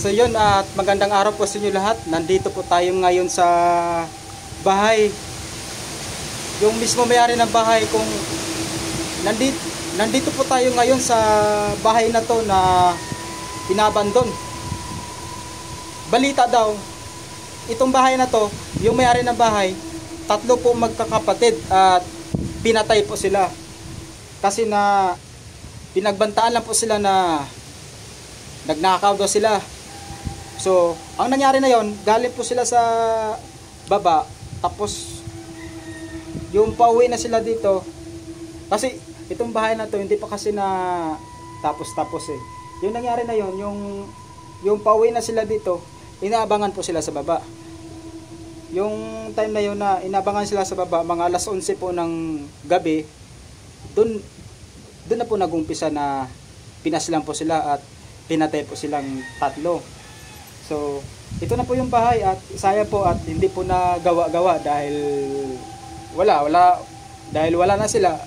So yun, at magandang araw po sa inyo lahat. Nandito po tayo ngayon sa bahay. Yung mismo may-ari ng bahay, kung nandito po tayo ngayon sa bahay na to na pinabandon. Balita daw, itong bahay na to, yung may-ari ng bahay, 3 po magkakapatid at pinatay po sila. Kasi na pinagbantaan lang po sila na nagnakaw daw sila. So, ang nangyari na yon, galing po sila sa baba, tapos yung pauwi na sila dito. Kasi itong bahay na to, hindi pa kasi na tapos eh. Yung nangyari na yon, yung pauwi na sila dito, inaabangan po sila sa baba. Yung time na yon na inaabangan sila sa baba, mga alas 11 po ng gabi, doon na po nagumpisa na pinaslang po sila at pinatay po silang 3. So, ito na po yung bahay at saya po at hindi po na gawa-gawa dahil wala na sila.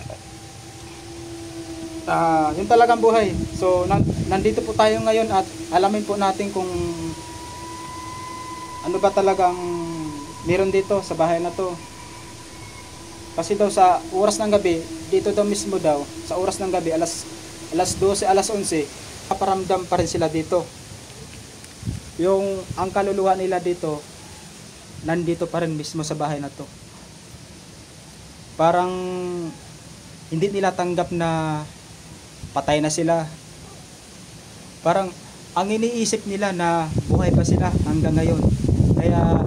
Yun talagang buhay. So, nandito po tayo ngayon at alamin po natin kung ano ba talagang meron dito sa bahay na to. Kasi daw sa oras ng gabi, dito daw mismo daw, sa oras ng gabi, alas 12, alas 11, kaparamdam pa rin sila dito. Ang kaluluwa nila dito, nandito pa rin mismo sa bahay na to. Parang hindi nila tanggap na patay na sila. Parang ang iniisip nila na buhay pa sila hanggang ngayon. Kaya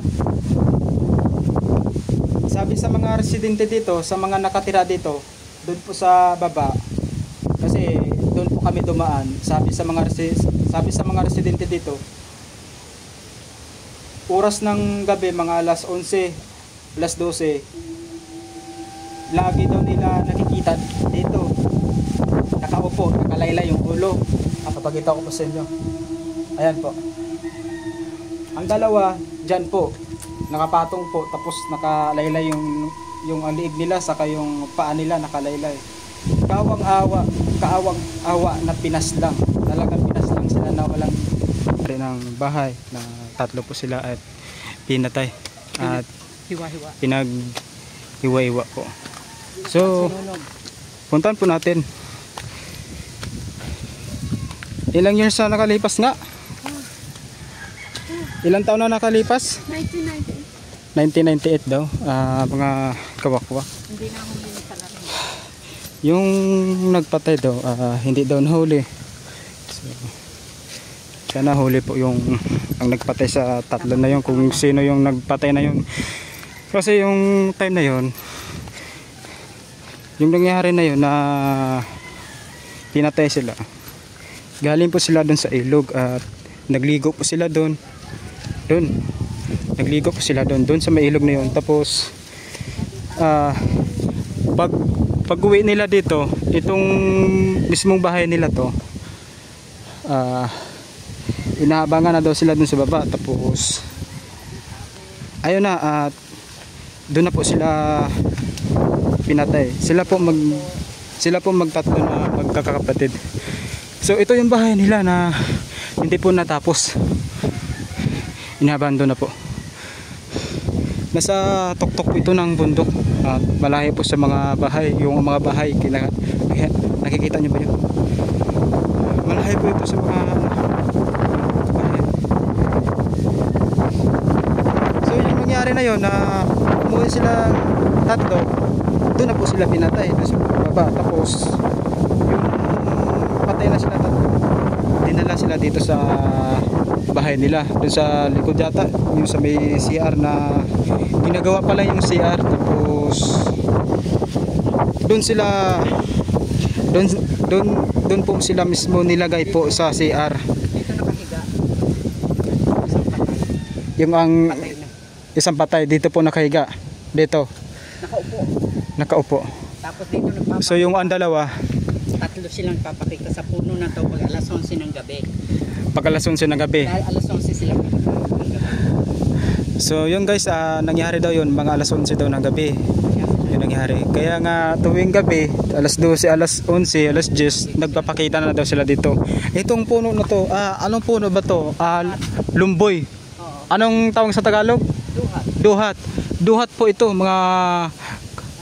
sabi sa mga residente dito, sa mga nakatira dito, doon po sa baba, kasi doon po kami dumaan, sabi sa mga residente dito, oras ng gabi, mga alas 11, alas 12, lagi daw nila nakikita dito, nakaupo, nakalaylay yung ulo. Kapagita ko po sa inyo, ayan po, ang dalawa dyan po, nakapatong po, tapos nakalaylay yung liig nila, saka yung paa nila nakalaylay. Kaawang awa na pinaslang, talagang pinaslang sila na walang rin ang bahay na 3 po sila at pinatay at pinaghiwa-hiwa po. So, puntahan po natin. Ilang years na nakalipas nga? Ilang taon na nakalipas? 1998 daw. Mga kawak-wak. Hindi na huli sa laro. Yung nagpatay daw, hindi daw nahuli. So, sana huli po yung ang nagpatay sa 3 na yun, kung sino yung nagpatay na yun. Kasi yung time na yun, yung nangyari na yun na pinatay sila, galing po sila doon sa ilog at nagligo po sila doon nagligo po sila doon sa may ilog na yun. Tapos pag uwi nila dito, itong mismong bahay nila to, inaabangan na daw sila dun sa baba. Tapos ayun na, at doon na po sila pinatay. Sila po magtatlo na magkakapatid. So ito yung bahay nila na hindi po natapos, inabandon na po. Nasa tuktok po ito ng bundok at malayo po sa mga bahay. Yung mga bahay, nakikita nyo ba yun? Malayo po ito sa mga bahay. So yung nangyari na yun, na umuwi sila 3, doon na po sila pinatay doon sa baba. Tapos yung patay na sila 3, dinala sila dito sa bahay nila, doon sa likod yata, yung sa may CR na ginagawa pala yung CR. Tapos doon po sila mismo nilagay po sa CR. Dito nakahiga. Yung ang isang patay dito po nakahiga. Dito. Nakaupo. Tapos dito nagpapakita. So yung ang dalawa, 3 silang papakita sa puno na to pag alas 11 ng gabi. Pag alas 11 ng gabi. Dahil alas 11 sila papakita ng gabi. So yun guys, nangyari daw yun mga alas 11 daw ng gabi. Yun nangyari. Kaya nga tuwing gabi, alas 12, alas 11, alas 10, nagpapakita na daw sila dito. Itong puno na to, anong puno ba to? Lumboy. Anong tawag sa Tagalog? Duhat. Duhat. Duhat po ito, mga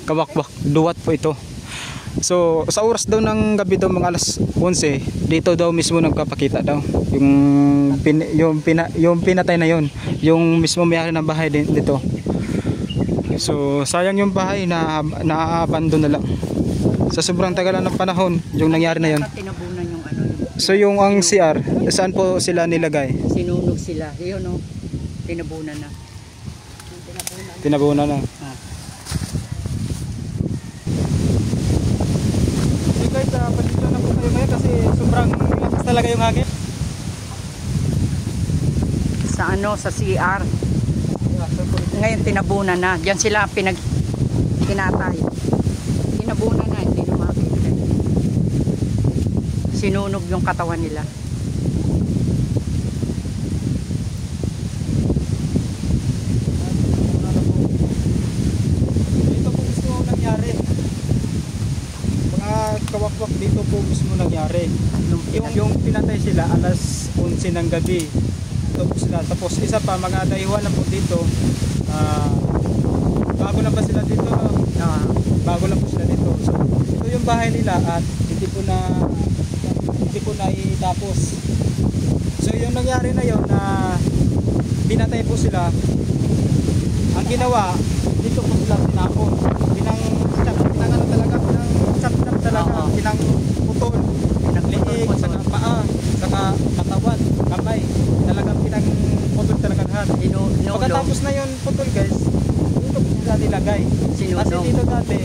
kawakwak. Duhat po ito. So, sa oras daw ng gabi daw mga alas 11, dito daw mismo nagpapakita daw. Yung pinatay na yon, yung mismo may-ari ng bahay dito. So, sayang yung bahay na na-abandon na lang. Sa sobrang tagalan ng panahon, yung nangyari na yon. Tinabunan yung ano. So, yung ang CR, saan po sila nilagay? Sinunog sila. Yun o. Tinabunan na. Tinabunan na. So guys, pasensya na po kayo ngayon kasi sobrang lakas talaga yung hangin. Sa ano, sa CR. Ngayon tinabunan na. Diyan sila kinatay. Tinabunan na, hindi lumapit. Sinunog yung katawan nila. Dito po mismo nangyari. Mga kawakwak dito po mismo nangyari. Yung pinatay sila alas 11 ng gabi. Tapos isa pa, mga dayuhan na po dito. Bago lang ba sila dito? Bago lang po sila dito. So, ito yung bahay nila at hindi po na itapos. So yung nangyari na yon na pinatay po sila. Ang ginawa, dito po sila tinapon. Pinang ano talaga, pinang chop talaga, pinang putol, liig, saka paa, saka katawan, kamay. Talagang pinang putol talaga lahat. Pagkatapos na yun putol guys, dito po sila nilagay. Kasi dito dati,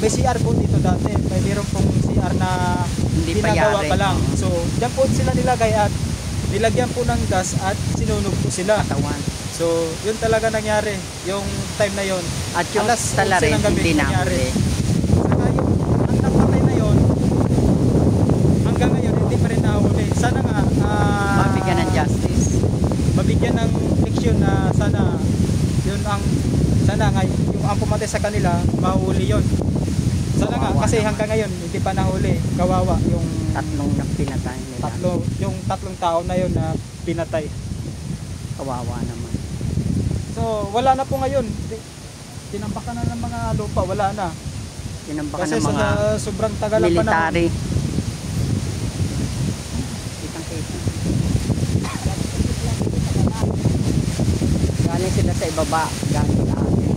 may CR po dito dati. May meron pong CR na Hindi pa ginagawa yari. pa lang. So, dyan po sila nilagay at nilagyan po ng gas at sinunog po sila. Katawan. So, yun talaga nangyari. Yung time na yun. At yung Alas tala 11 rin, ng gabi hindi na nangyari. huli. Saka yung ang napatay na yun, hanggang ngayon, hindi pa rin nahuli. Sana nga, Mabigyan ng justice. mabigyan ng leksyon na sana, yun ang, sana nga, yung ang pumatay sa kanila, mahuli yun. Sana nga, Kawawa kasi naman. hanggang ngayon, hindi pa nahuli. Kawawa yung Tatlong na pinatay nila. yung tatlong tao na yun na pinatay. Kawawa naman. So, wala na po ngayon. Tinambakan na ng mga lupa, wala na. Tinambakan Kasi ng mga sa sobrang tagal ng panahon. military. Kitang-kita. Galing sila sa ibaba. Galing sa atin.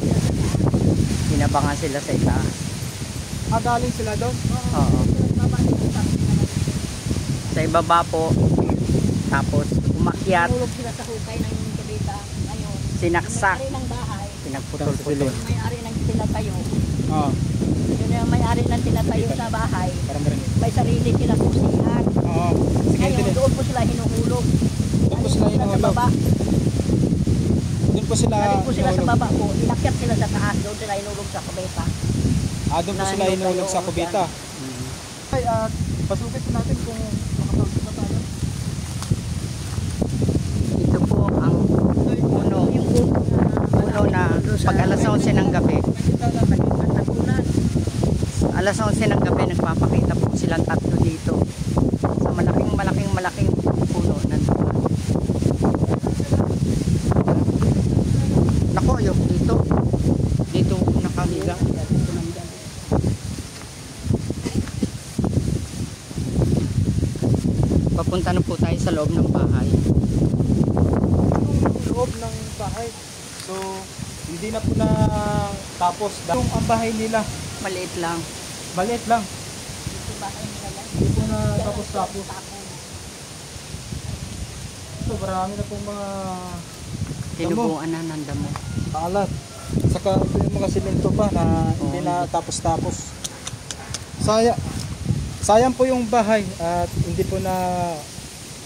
Tinabangan sila sa itaas. Galing sila doon. Oo. Sa ibaba po. Tapos umakyat. Nahulog sila sa hukay ng kabita ngayon. Sinaksak. May-ari ng bahay, Pinagputol-putol. may-ari ng tinatayo. Oo. Yun yung may-ari ng tinatayo sa bahay. Parang ganun. May sarili silang kusihan. Oo. Sige, Ngayon, tuloy. doon po sila hinuhulog. Doon po sila Galing sa hinuhulog. baba. Doon po sila Galing po sila sa hinulog. baba po. Inakyat sila sa taas. Doon sila hinulog sa kabita. Doon po sila hinulog sa kubita. Ay, pasukin po natin kung makapagod na tayo. Ito po ang puno. Yung Puno na pag alas 11 ng gabi. Alas 11 ng gabi nagpapakita po silang tatlo dito. Sa malaking puno nandoon. Nako, ayok dito. Dito nakahiga. Papunta na po tayo sa loob ng bahay. Yung loob ng bahay. So, hindi na po na tapos. Yung ang bahay nila, Maliit lang. maliit lang. Ito bahay nila yan. Hindi po na tapos-tapos. So, marami na pong mga Tinubuan na ng damo. alat. Saka ito yung mga simento pa na hindi na tapos-tapos. Sayang po yung bahay at hindi po na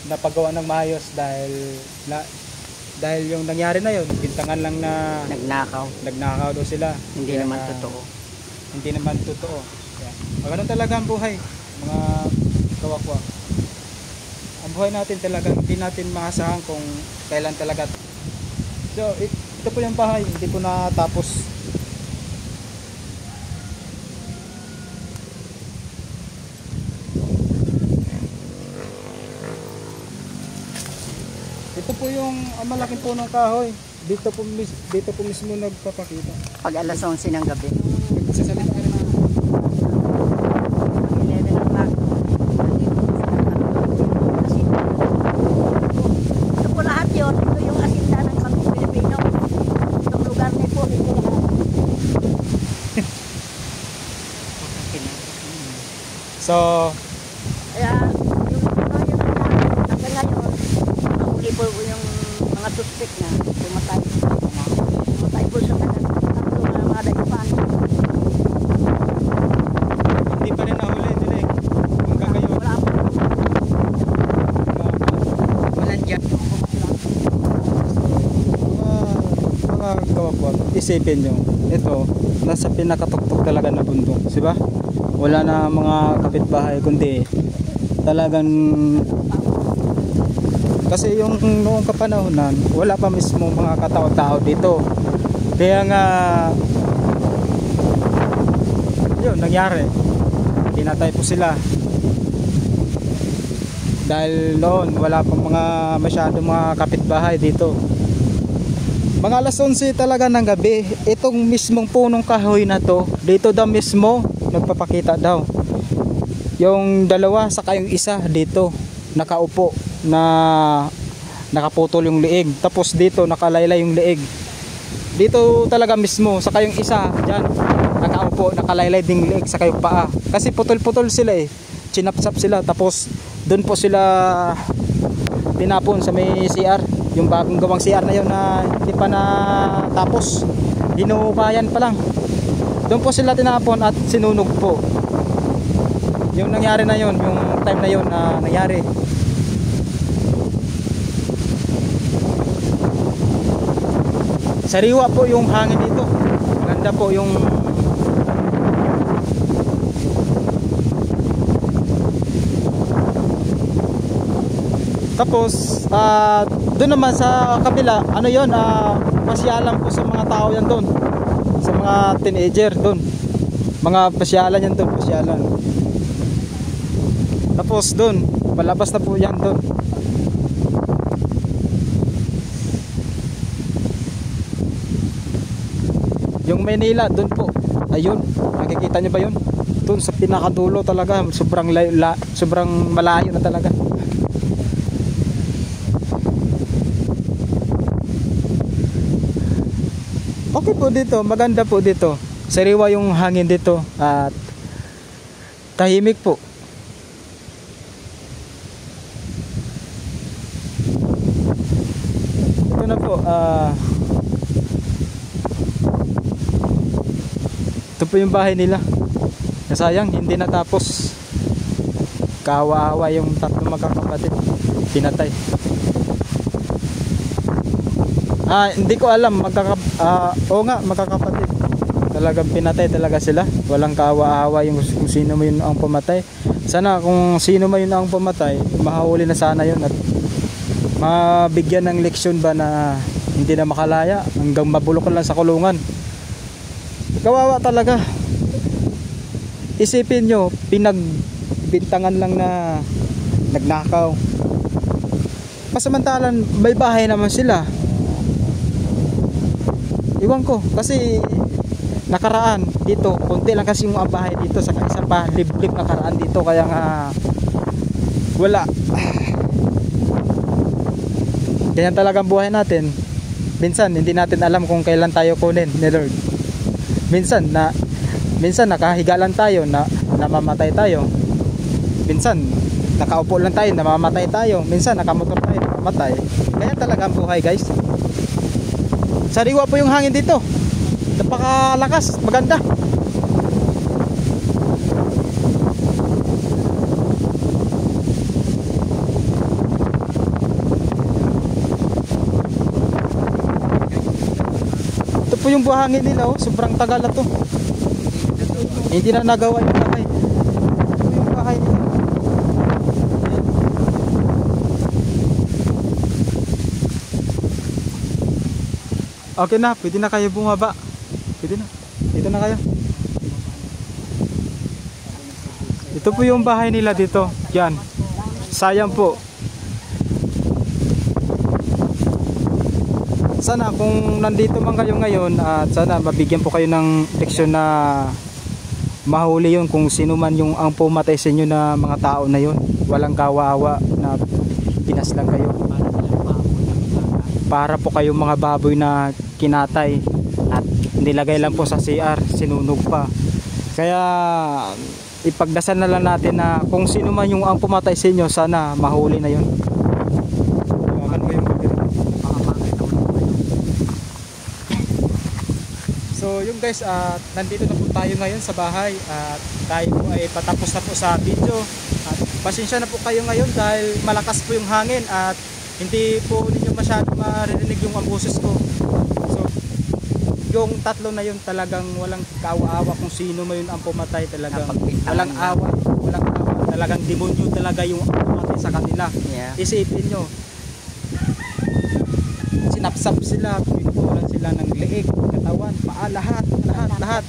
napagawa ng maayos dahil yung nangyari na yun, bintangan lang na nagnakaw daw sila. Hindi Kaya naman nga, totoo. Hindi naman totoo. Ganun talaga ang buhay, mga kawakwa. Ang buhay natin talaga, hindi natin maasahan kung kailan talaga. So, ito po yung bahay, hindi po natapos. Ito po yung malaking punong kahoy. Dito po mismo nagpapakita. Pag alas 11 ng gabi. Magsasalita ka rin na. 11 o'clock. Asinta. Ito po lahat yun. Ito yung asinta ng kami Pilipino. Itong lugar na po. Ito lahat. So, Kaya yung hanggang ngayon, mahuli po yung mga suspect na pumatay. Pumatay po sa tatlo na mga dayupan. hindi pa rin nahuli, Dilek. Hanggang ngayon. Wala po. Walang dyan. Mga kawakot, isipin nyo, ito, nasa pinakatuktok talaga na bundok, di ba? Wala na mga kapitbahay, kundi talagang, kasi yung noong kapanahonan, wala pa mismo mga katao-tao dito. Kaya nga, yun, nangyari. Pinatay po sila. Dahil noon, wala pa masyadong mga kapitbahay dito. Mga alas 11 talaga ng gabi, itong mismong punong kahoy na to, dito daw mismo, nagpapakita daw. Yung dalawa, saka yung isa dito, nakaupo, na nakaputol yung liig. Tapos dito, nakalaylay yung liig. Dito talaga mismo, saka yung isa, dyan, nakaupo, nakalaylay ding liig, saka yung paa. Kasi putol-putol sila eh, chinapsap sila. Tapos, doon po sila tinapon sa may CR. Yung bagong gawang CR na yun na hindi pa natapos, hinukayan pa lang. Doon po sila tinapon at sinunog po. Yung nangyari na yun, yung time na yun na nangyari. Sariwa po yung hangin dito. Maganda po yung tapos doon naman sa kabila, ano yon, pasyalan po sa mga tao yan doon, sa mga teenager doon, mga pasyalan yan doon, pasyalan. Tapos doon, palabas na po yan doon. Yung Maynila doon po, ayun, nakikita nyo ba yun? Doon sa pinakadulo talaga, sobrang malayo na talaga. Okay po dito, maganda po dito. Sariwa yung hangin dito at tahimik po. Ito na po, ito po yung bahay nila. Sayang, hindi natapos. Kawawa yung tatlong magkakapatid. Pinatay. Hindi ko alam oo nga, magkakapatid. Talagang pinatay talaga sila. Walang kaawa-awa yung kung sino man yun ang pumatay. Sana kung sino man yun ang pumatay, mahuli na sana yun at mabigyan ng leksyon ba na hindi na makalaya hanggang mabulok lang sa kulungan. Kawawa talaga. Isipin nyo, pinagbintangan lang na nagnakaw. Pasamantalan may bahay naman sila. Iwan ko kasi nakaraan dito, konti lang kasi yung bahay dito, sa isa pa liblib nakaraan dito, kaya nga wala. Ganyan talagang buhay natin. Minsan hindi natin alam kung kailan tayo kunin ni Lord. Minsan nakahiga lang tayo na namamatay tayo. Minsan nakaupo lang tayo, namamatay tayo. Minsan nakamotor tayo, namamatay. Kaya talaga ang buhay, guys. Sariwa po yung hangin dito. Napakalakas, maganda. Ito po yung buhangin nila, oh. Sobrang tagal na to. Hindi na nagawa yung bahay. Ito yung bahay nila. Okay na, pwede na kayo bumaba. Pwede na. Dito na kayo. Ito po yung bahay nila dito. Yan. Sayang po. sana kung nandito man kayo ngayon at sana mabigyan po kayo ng leksyon na mahuli yun kung sino man yung ang pumatay sa inyo na mga tao na yun. Walang kawawa na pinaslang kayo. Para po kayong mga baboy na kinatay at nilagay lang po sa CR, sinunog pa. Kaya ipagdasal na lang natin na kung sino man yung ang pumatay sa inyo, sana mahuli na yun. So yung guys, nandito na po tayo ngayon sa bahay at tayo po ay patapos na po sa video. At pasensya na po kayo ngayon dahil malakas po yung hangin at hindi po ninyo masyado maririnig yung ang boses ko. So yung tatlo na yun talagang walang kaawa-awa kung sino man yun ang pumatay, talagang walang awa, talagang demonyo talaga yung ang pumatay sa kanila. Yeah. Isipin nyo, sinapsap sila, pinukulan sila ng leeg, katawan, paa, lahat.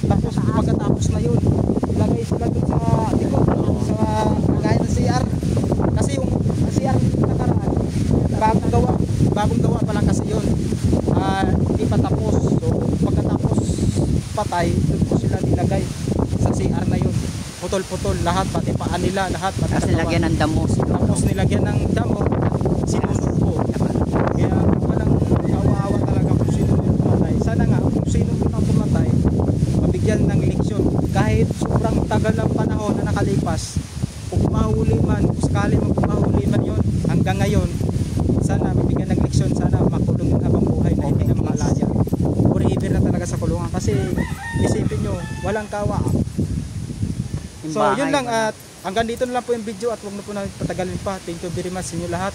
Tapos pagkatapos na yun, ilagay sila dun sa likod, sa gaya ng CR. Kasi yung CR nakaraan, bagong gawa pa lang kasi yun. Hindi pa tapos. So pagkatapos patay, dun po sila nilagay sa CR na yun. Putol-putol, lahat, pati paa nila, lahat. Pati Tapos katawan. nilagyan ng damo. Tapos nilagyan ng damo, sinunod po. Kaya walang kawawa talaga kung sino yung pumatay. Sana nga kung sino yung pumatay, mabigyan ng leksyon. Kahit sobrang tagal ng panahon na nakalipas, kung mahuli man, kung sakali mahuli man yun, hanggang ngayon, sana mabigyan ng leksyon, sana makulong yun habang buhay na hindi na makalaya. Forever na talaga sa kulungan. Kasi isipin nyo, walang kawa. So yun lang, at hanggang dito na lang po yung video at huwag na po natin patagalin pa. Thank you very much sa inyo lahat.